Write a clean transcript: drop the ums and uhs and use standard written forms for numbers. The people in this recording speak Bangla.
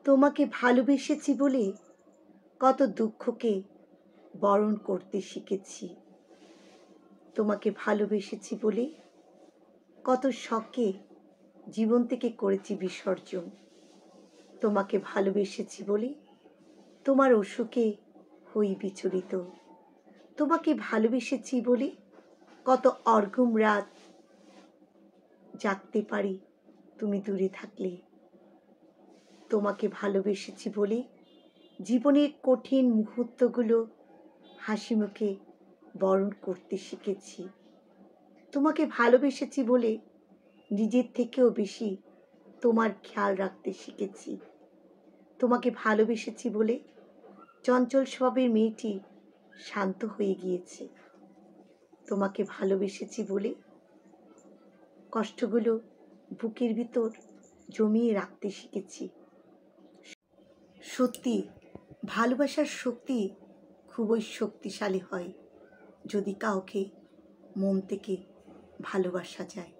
তোমাকে ভালোবেসেছি বলে কত দুঃখকে বরণ করতে শিখেছি। তোমাকে ভালোবেসেছি বলে কত শখকে জীবন থেকে করেছি বিসর্জন। তোমাকে ভালোবেসেছি বলে তোমার অসুখে হই বিচলিত। তোমাকে ভালোবেসেছি বলে কত অর্ঘুম রাত জাগতে পারি তুমি দূরে থাকলে। তোমাকে ভালোবেসেছি বলে জীবনের কঠিন মুহূর্তগুলো হাসি মুখে বরণ করতে শিখেছি। তোমাকে ভালোবেসেছি বলে নিজের থেকেও বেশি তোমার খেয়াল রাখতে শিখেছি। তোমাকে ভালোবেসেছি বলে চঞ্চল স্বভাবের মেয়েটি শান্ত হয়ে গিয়েছে। তোমাকে ভালোবেসেছি বলে কষ্টগুলো বুকের ভিতর জমিয়ে রাখতে শিখেছি। সত্যি ভালোবাসার শক্তি খুবই শক্তিশালী হয় যদি কাউকে মন থেকে ভালোবাসা যায়।